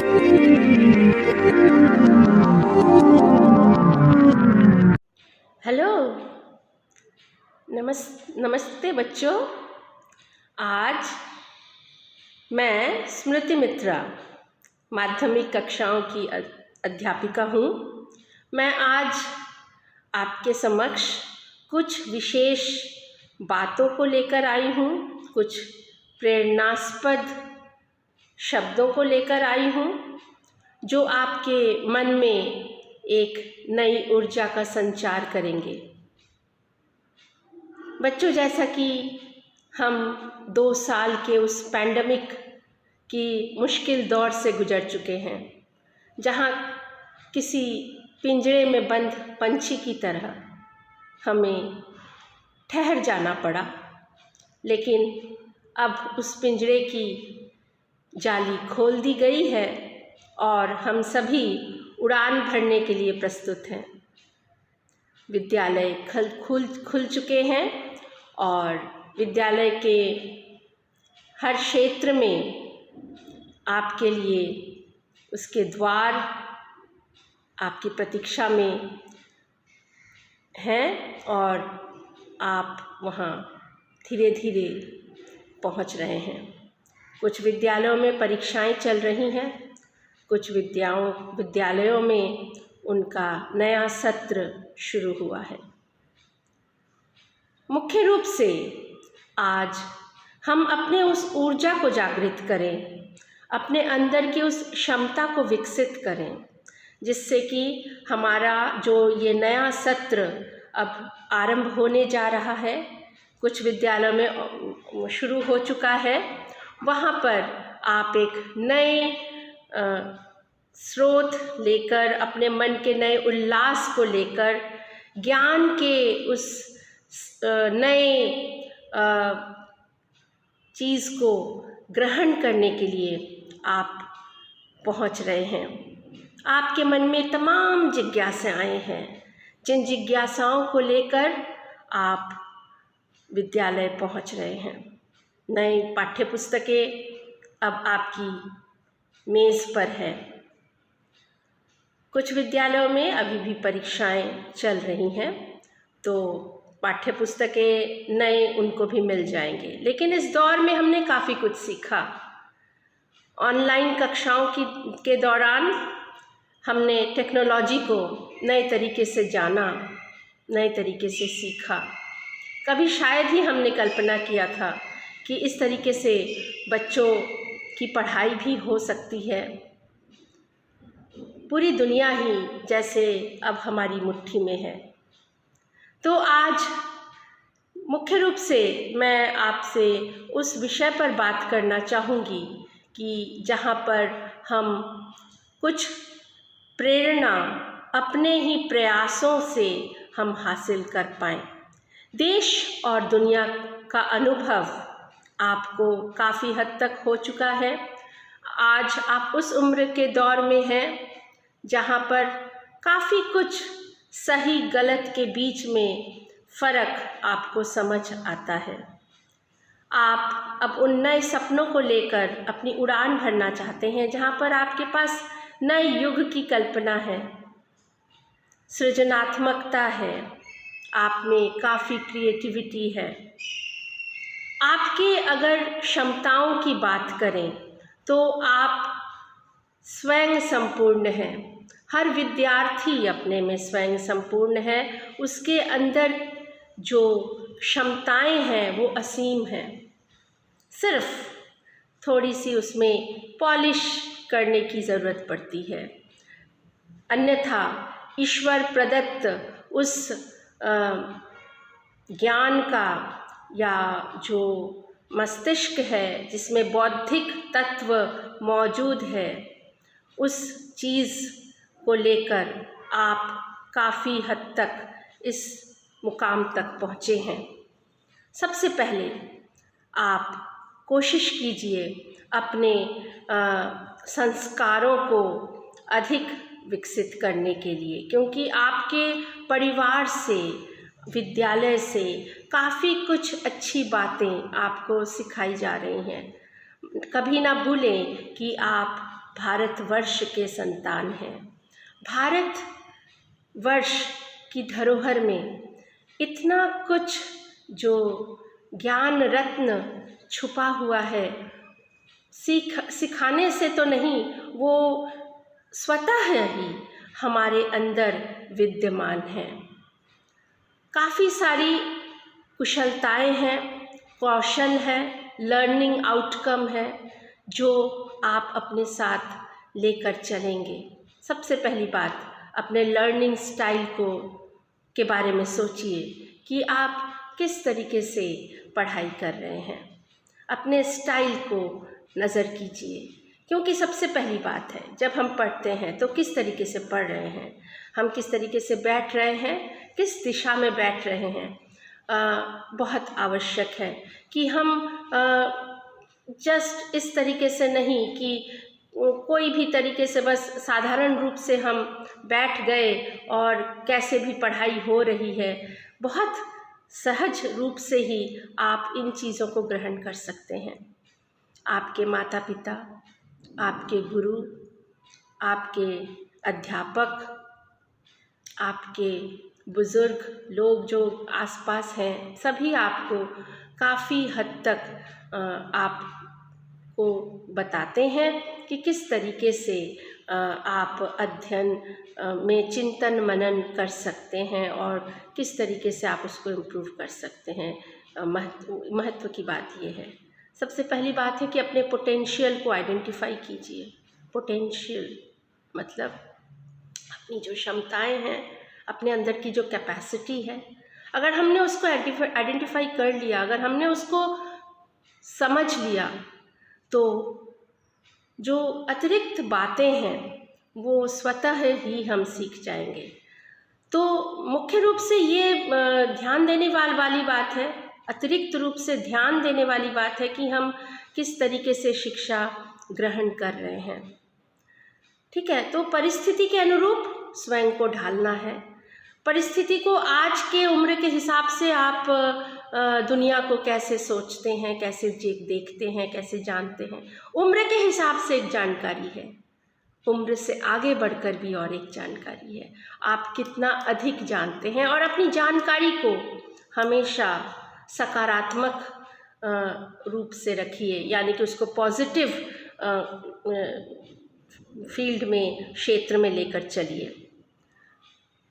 Hello, नमस्ते बच्चों। आज मैं स्मृति मित्रा माध्यमिक कक्षाओं की अध्यापिका हूँ। मैं आज आपके समक्ष कुछ विशेष बातों को लेकर आई हूँ, कुछ प्रेरणास्पद शब्दों को लेकर आई हूँ जो आपके मन में एक नई ऊर्जा का संचार करेंगे। बच्चों, जैसा कि हम 2 साल के उस पैंडेमिक की मुश्किल दौर से गुजर चुके हैं, जहाँ किसी पिंजरे में बंद पंछी की तरह हमें ठहर जाना पड़ा, लेकिन अब उस पिंजरे की जाली खोल दी गई है और हम सभी उड़ान भरने के लिए प्रस्तुत हैं। विद्यालय खुल चुके हैं और विद्यालय के हर क्षेत्र में आपके लिए उसके द्वार आपकी प्रतीक्षा में हैं और आप वहाँ धीरे धीरे पहुँच रहे हैं। कुछ विद्यालयों में परीक्षाएं चल रही हैं, कुछ विद्यालयों में उनका नया सत्र शुरू हुआ है। मुख्य रूप से आज हम अपने उस ऊर्जा को जागृत करें, अपने अंदर की उस क्षमता को विकसित करें, जिससे कि हमारा जो ये नया सत्र अब आरंभ होने जा रहा है, कुछ विद्यालयों में शुरू हो चुका है, वहाँ पर आप एक नए स्रोत लेकर, अपने मन के नए उल्लास को लेकर, ज्ञान के उस नए चीज़ को ग्रहण करने के लिए आप पहुंच रहे हैं। आपके मन में तमाम जिज्ञासाएं हैं, जिन जिज्ञासाओं को लेकर आप विद्यालय पहुंच रहे हैं। नई पाठ्य पुस्तकें अब आपकी मेज़ पर है। कुछ विद्यालयों में अभी भी परीक्षाएं चल रही हैं, तो पाठ्य पुस्तकें नए उनको भी मिल जाएंगे। लेकिन इस दौर में हमने काफ़ी कुछ सीखा। ऑनलाइन कक्षाओं के दौरान हमने टेक्नोलॉजी को नए तरीके से जाना, नए तरीके से सीखा। कभी शायद ही हमने कल्पना किया था कि इस तरीके से बच्चों की पढ़ाई भी हो सकती है। पूरी दुनिया ही जैसे अब हमारी मुट्ठी में है। तो आज मुख्य रूप से मैं आपसे उस विषय पर बात करना चाहूँगी कि जहाँ पर हम कुछ प्रेरणा अपने ही प्रयासों से हम हासिल कर पाएँ। देश और दुनिया का अनुभव आपको काफ़ी हद तक हो चुका है। आज आप उस उम्र के दौर में हैं जहाँ पर काफ़ी कुछ सही गलत के बीच में फ़र्क आपको समझ आता है। आप अब उन नए सपनों को लेकर अपनी उड़ान भरना चाहते हैं, जहाँ पर आपके पास नए युग की कल्पना है, सृजनात्मकता है, आप में काफ़ी क्रिएटिविटी है। आपके अगर क्षमताओं की बात करें तो आप स्वयं संपूर्ण हैं। हर विद्यार्थी अपने में स्वयं संपूर्ण है। उसके अंदर जो क्षमताएं हैं वो असीम हैं। सिर्फ थोड़ी सी उसमें पॉलिश करने की ज़रूरत पड़ती है, अन्यथा ईश्वर प्रदत्त उस ज्ञान का या जो मस्तिष्क है जिसमें बौद्धिक तत्व मौजूद है, उस चीज़ को लेकर आप काफ़ी हद तक इस मुकाम तक पहुँचे हैं। सबसे पहले आप कोशिश कीजिए अपने संस्कारों को अधिक विकसित करने के लिए, क्योंकि आपके परिवार से, विद्यालय से काफ़ी कुछ अच्छी बातें आपको सिखाई जा रही हैं। कभी ना भूलें कि आप भारतवर्ष के संतान हैं। भारतवर्ष की धरोहर में इतना कुछ जो ज्ञान रत्न छुपा हुआ है, सिखाने से तो नहीं, वो स्वतः ही हमारे अंदर विद्यमान है। काफ़ी सारी कुशलताएं हैं, कौशल है, लर्निंग आउटकम है जो आप अपने साथ लेकर चलेंगे। सबसे पहली बात, अपने लर्निंग स्टाइल के बारे में सोचिए कि आप किस तरीके से पढ़ाई कर रहे हैं। अपने स्टाइल को नज़र कीजिए, क्योंकि सबसे पहली बात है, जब हम पढ़ते हैं तो किस तरीके से पढ़ रहे हैं, हम किस तरीके से बैठ रहे हैं, किस दिशा में बैठ रहे हैं। बहुत आवश्यक है कि हम जस्ट इस तरीके से नहीं कि कोई भी तरीके से बस साधारण रूप से हम बैठ गए और कैसे भी पढ़ाई हो रही है। बहुत सहज रूप से ही आप इन चीज़ों को ग्रहण कर सकते हैं। आपके माता पिता, आपके गुरु, आपके अध्यापक, आपके बुज़ुर्ग लोग जो आसपास हैं, सभी आपको काफ़ी हद तक आपको बताते हैं कि किस तरीके से आप अध्ययन में चिंतन मनन कर सकते हैं और किस तरीके से आप उसको इम्प्रूव कर सकते हैं। महत्व की बात ये है, सबसे पहली बात है कि अपने पोटेंशियल को आइडेंटिफाई कीजिए। पोटेंशियल मतलब अपनी जो क्षमताएं हैं, अपने अंदर की जो कैपेसिटी है, अगर हमने उसको आइडेंटिफाई कर लिया, अगर हमने उसको समझ लिया, तो जो अतिरिक्त बातें हैं वो स्वतः ही हम सीख जाएंगे। तो मुख्य रूप से ये ध्यान देने वाली बात है, अतिरिक्त रूप से ध्यान देने वाली बात है कि हम किस तरीके से शिक्षा ग्रहण कर रहे हैं। ठीक है, तो परिस्थिति के अनुरूप स्वयं को ढालना है। परिस्थिति को आज के उम्र के हिसाब से आप दुनिया को कैसे सोचते हैं, कैसे देखते हैं, कैसे जानते हैं, उम्र के हिसाब से एक जानकारी है, उम्र से आगे बढ़कर भी और एक जानकारी है। आप कितना अधिक जानते हैं और अपनी जानकारी को हमेशा सकारात्मक रूप से रखिए, यानी कि उसको पॉजिटिव फील्ड में, क्षेत्र में लेकर चलिए।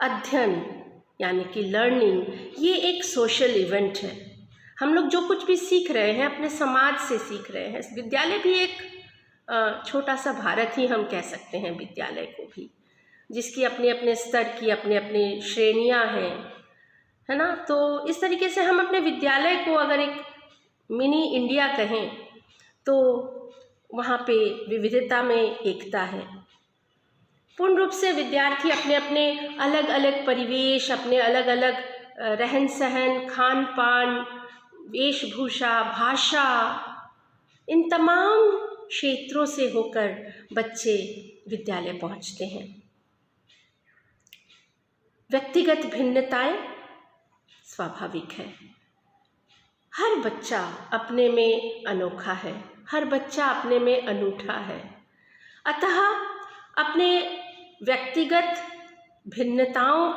अध्ययन यानी कि लर्निंग, ये एक सोशल इवेंट है। हम लोग जो कुछ भी सीख रहे हैं अपने समाज से सीख रहे हैं। विद्यालय भी एक छोटा सा भारत ही हम कह सकते हैं विद्यालय को भी, जिसकी अपने अपने स्तर की अपने अपने श्रेणियां हैं, है ना। तो इस तरीके से हम अपने विद्यालय को अगर एक मिनी इंडिया कहें तो वहाँ पे विविधता में एकता है। पूर्ण रूप से विद्यार्थी अपने अपने अलग अलग परिवेश, अपने अलग अलग रहन सहन, खान पान, वेशभूषा, भाषा, इन तमाम क्षेत्रों से होकर बच्चे विद्यालय पहुंचते हैं। व्यक्तिगत भिन्नताएं स्वाभाविक है। हर बच्चा अपने में अनोखा है, हर बच्चा अपने में अनूठा है। अतः अपने व्यक्तिगत भिन्नताओं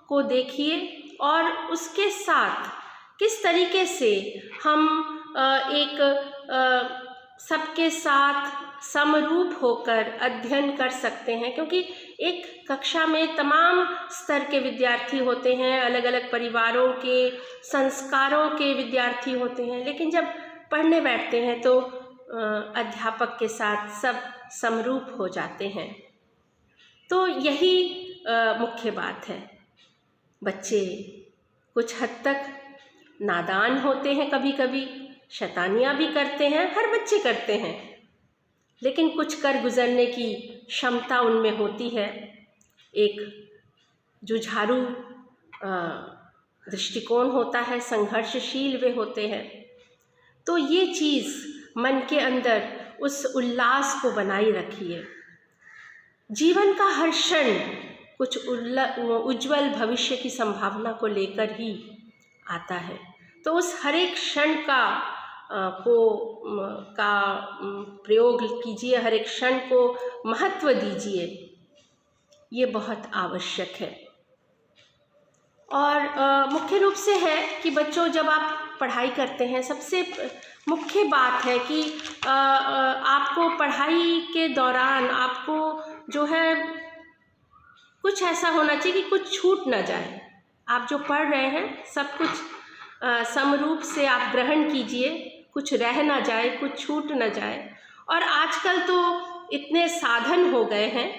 को देखिए और उसके साथ किस तरीके से हम एक सबके साथ समरूप होकर अध्ययन कर सकते हैं, क्योंकि एक कक्षा में तमाम स्तर के विद्यार्थी होते हैं, अलग अलग परिवारों के, संस्कारों के विद्यार्थी होते हैं, लेकिन जब पढ़ने बैठते हैं तो अध्यापक के साथ सब समरूप हो जाते हैं। तो यही मुख्य बात है। बच्चे कुछ हद तक नादान होते हैं, कभी कभी शैतानियाँ भी करते हैं, हर बच्चे करते हैं, लेकिन कुछ कर गुजरने की क्षमता उनमें होती है। एक जुझारू दृष्टिकोण होता है, संघर्षशील वे होते हैं। तो ये चीज़ मन के अंदर उस उल्लास को बनाए रखिए। जीवन का हर क्षण कुछ उज्जवल भविष्य की संभावना को लेकर ही आता है। तो उस हर एक क्षण का प्रयोग कीजिए, हर एक क्षण को महत्व दीजिए, ये बहुत आवश्यक है। और मुख्य रूप से है कि बच्चों, जब आप पढ़ाई करते हैं, सबसे मुख्य बात है कि आपको पढ़ाई के दौरान आपको जो है कुछ ऐसा होना चाहिए कि कुछ छूट ना जाए। आप जो पढ़ रहे हैं सब कुछ समरूप से आप ग्रहण कीजिए, कुछ रह ना जाए, कुछ छूट ना जाए। और आजकल तो इतने साधन हो गए हैं।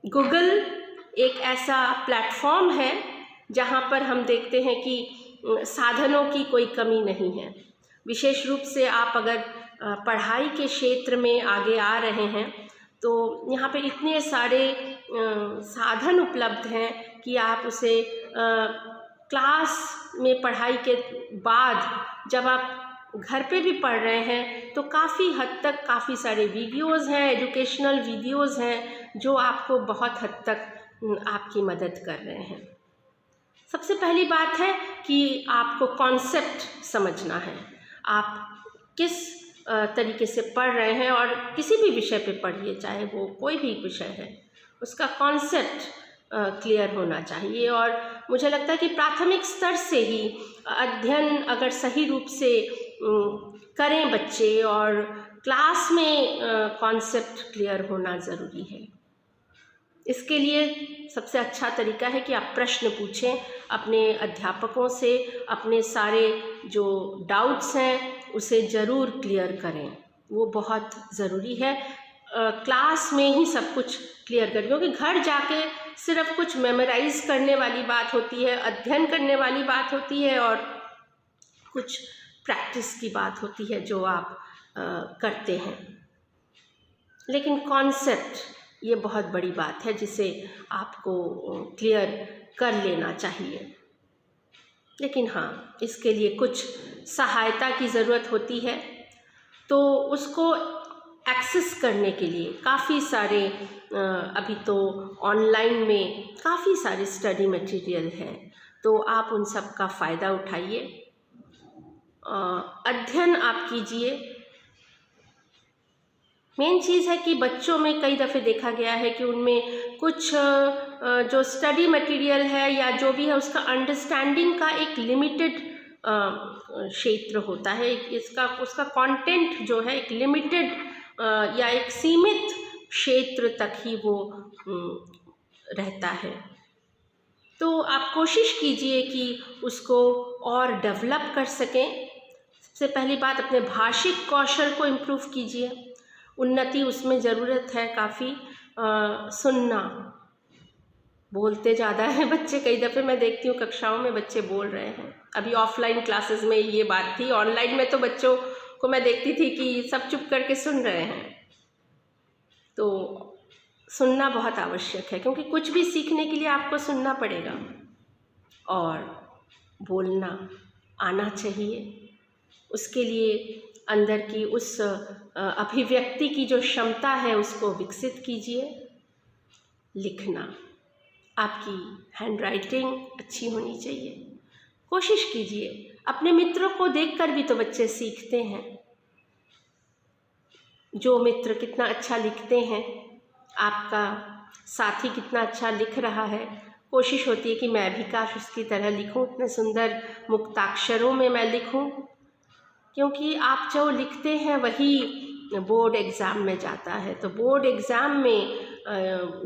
गूगल एक ऐसा प्लेटफॉर्म है जहाँ पर हम देखते हैं कि साधनों की कोई कमी नहीं है। विशेष रूप से आप अगर पढ़ाई के क्षेत्र में आगे आ रहे हैं तो यहाँ पे इतने सारे साधन उपलब्ध हैं कि आप उसे क्लास में पढ़ाई के बाद जब आप घर पे भी पढ़ रहे हैं तो काफ़ी हद तक काफ़ी सारे वीडियोस हैं, एजुकेशनल वीडियोस हैं जो आपको बहुत हद तक आपकी मदद कर रहे हैं। सबसे पहली बात है कि आपको कॉन्सेप्ट समझना है, आप किस तरीके से पढ़ रहे हैं। और किसी भी विषय पे पढ़िए, चाहे वो कोई भी विषय है, उसका कॉन्सेप्ट क्लियर होना चाहिए। और मुझे लगता है कि प्राथमिक स्तर से ही अध्ययन अगर सही रूप से करें बच्चे, और क्लास में कॉन्सेप्ट क्लियर होना ज़रूरी है। इसके लिए सबसे अच्छा तरीका है कि आप प्रश्न पूछें अपने अध्यापकों से, अपने सारे जो डाउट्स हैं उसे ज़रूर क्लियर करें, वो बहुत ज़रूरी है। क्लास में ही सब कुछ क्लियर करें, क्योंकि घर जाके सिर्फ कुछ मेमोराइज़ करने वाली बात होती है, अध्ययन करने वाली बात होती है, और कुछ प्रैक्टिस की बात होती है जो आप करते हैं। लेकिन कॉन्सेप्ट ये बहुत बड़ी बात है जिसे आपको क्लियर कर लेना चाहिए। लेकिन हाँ, इसके लिए कुछ सहायता की ज़रूरत होती है, तो उसको एक्सेस करने के लिए काफ़ी सारे अभी तो ऑनलाइन में काफ़ी सारे स्टडी मटेरियल हैं, तो आप उन सब का फ़ायदा उठाइए, अध्ययन आप कीजिए। मेन चीज़ है कि बच्चों में कई दफ़े देखा गया है कि उनमें कुछ जो स्टडी मटेरियल है या जो भी है उसका अंडरस्टैंडिंग का एक लिमिटेड क्षेत्र होता है, उसका कंटेंट जो है एक लिमिटेड या एक सीमित क्षेत्र तक ही वो रहता है। तो आप कोशिश कीजिए कि उसको और डेवलप कर सकें। सबसे पहली बात, अपने भाषिक कौशल को इम्प्रूव कीजिए, उन्नति उसमें ज़रूरत है काफ़ी। सुनना, बोलते ज़्यादा हैं बच्चे, कई दफ़े मैं देखती हूँ कक्षाओं में बच्चे बोल रहे हैं। अभी ऑफलाइन क्लासेस में ये बात थी, ऑनलाइन में तो बच्चों को मैं देखती थी कि सब चुप करके सुन रहे हैं। तो सुनना बहुत आवश्यक है, क्योंकि कुछ भी सीखने के लिए आपको सुनना पड़ेगा, और बोलना आना चाहिए। उसके लिए अंदर की उस अभिव्यक्ति की जो क्षमता है उसको विकसित कीजिए। लिखना, आपकी हैंडराइटिंग अच्छी होनी चाहिए। कोशिश कीजिए, अपने मित्रों को देखकर भी तो बच्चे सीखते हैं। जो मित्र कितना अच्छा लिखते हैं, आपका साथी कितना अच्छा लिख रहा है, कोशिश होती है कि मैं भी काश उसकी तरह लिखूं, इतने सुंदर मुक्ताक्षरों में मैं लिखूं। क्योंकि आप जो लिखते हैं वही बोर्ड एग्ज़ाम में जाता है। तो बोर्ड एग्ज़ाम में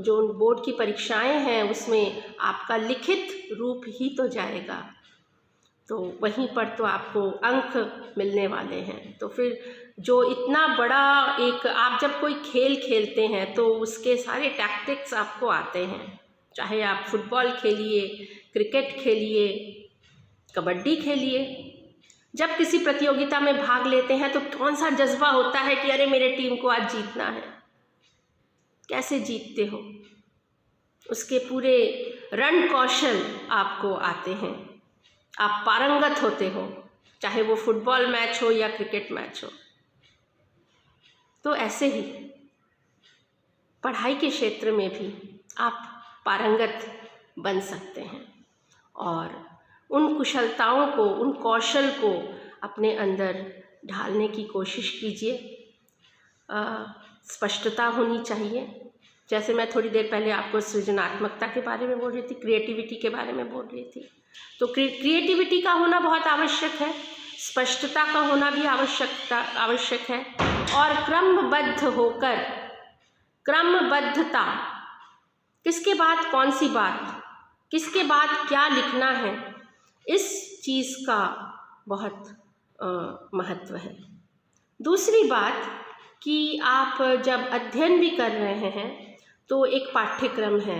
जो बोर्ड की परीक्षाएं हैं उसमें आपका लिखित रूप ही तो जाएगा, तो वहीं पर तो आपको अंक मिलने वाले हैं। तो फिर जो इतना बड़ा एक, आप जब कोई खेल खेलते हैं तो उसके सारे टैक्टिक्स आपको आते हैं, चाहे आप फुटबॉल खेलिए, क्रिकेट खेलिए, कबड्डी खेलिए। जब किसी प्रतियोगिता में भाग लेते हैं तो कौन सा जज्बा होता है कि अरे मेरे टीम को आज जीतना है। कैसे जीतते हो, उसके पूरे रण कौशल आपको आते हैं, आप पारंगत होते हो, चाहे वो फुटबॉल मैच हो या क्रिकेट मैच हो। तो ऐसे ही पढ़ाई के क्षेत्र में भी आप पारंगत बन सकते हैं, और उन कुशलताओं को, उन कौशल को अपने अंदर ढालने की कोशिश कीजिए। स्पष्टता होनी चाहिए। जैसे मैं थोड़ी देर पहले आपको सृजनात्मकता के बारे में बोल रही थी, क्रिएटिविटी के बारे में बोल रही थी, तो क्रिएटिविटी का होना बहुत आवश्यक है, स्पष्टता का होना भी आवश्यक है। और क्रमबद्ध होकर, क्रमबद्धता, किसके बाद कौन सी बात, किसके बाद क्या लिखना है, इस चीज़ का बहुत महत्व है। दूसरी बात कि आप जब अध्ययन भी कर रहे हैं तो एक पाठ्यक्रम है,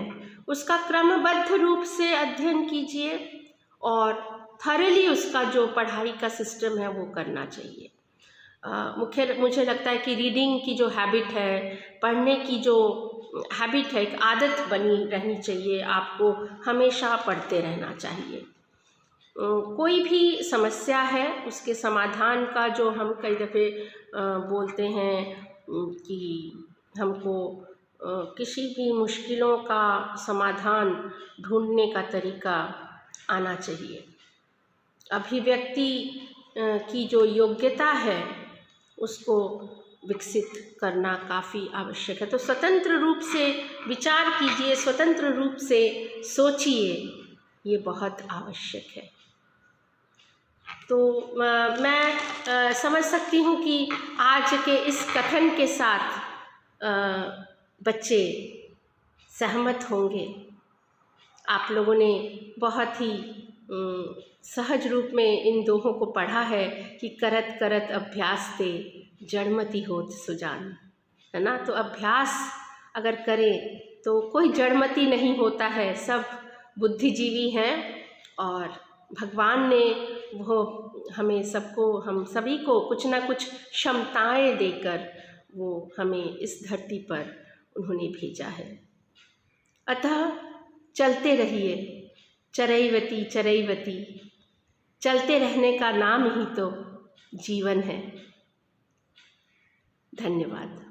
उसका क्रमबद्ध रूप से अध्ययन कीजिए और थॉरली उसका जो पढ़ाई का सिस्टम है वो करना चाहिए। मुझे लगता है कि रीडिंग की जो हैबिट है, पढ़ने की जो हैबिट है, एक आदत बनी रहनी चाहिए। आपको हमेशा पढ़ते रहना चाहिए। कोई भी समस्या है उसके समाधान का, जो हम कई दफ़े बोलते हैं कि हमको किसी भी मुश्किलों का समाधान ढूंढने का तरीका आना चाहिए। अभिव्यक्ति की जो योग्यता है उसको विकसित करना काफ़ी आवश्यक है। तो स्वतंत्र रूप से विचार कीजिए, स्वतंत्र रूप से सोचिए, ये बहुत आवश्यक है। तो मैं समझ सकती हूँ कि आज के इस कथन के साथ बच्चे सहमत होंगे। आप लोगों ने बहुत ही सहज रूप में इन दोहों को पढ़ा है कि करत करत अभ्यास ते जड़मति होत सुजान, है ना। तो अभ्यास अगर करें तो कोई जड़मति नहीं होता है, सब बुद्धिजीवी हैं और भगवान ने वो हमें सबको, हम सभी को कुछ ना कुछ क्षमताएं देकर वो हमें इस धरती पर उन्होंने भेजा है। अतः चलते रहिए, चरैवती चरैवती, चलते रहने का नाम ही तो जीवन है। धन्यवाद।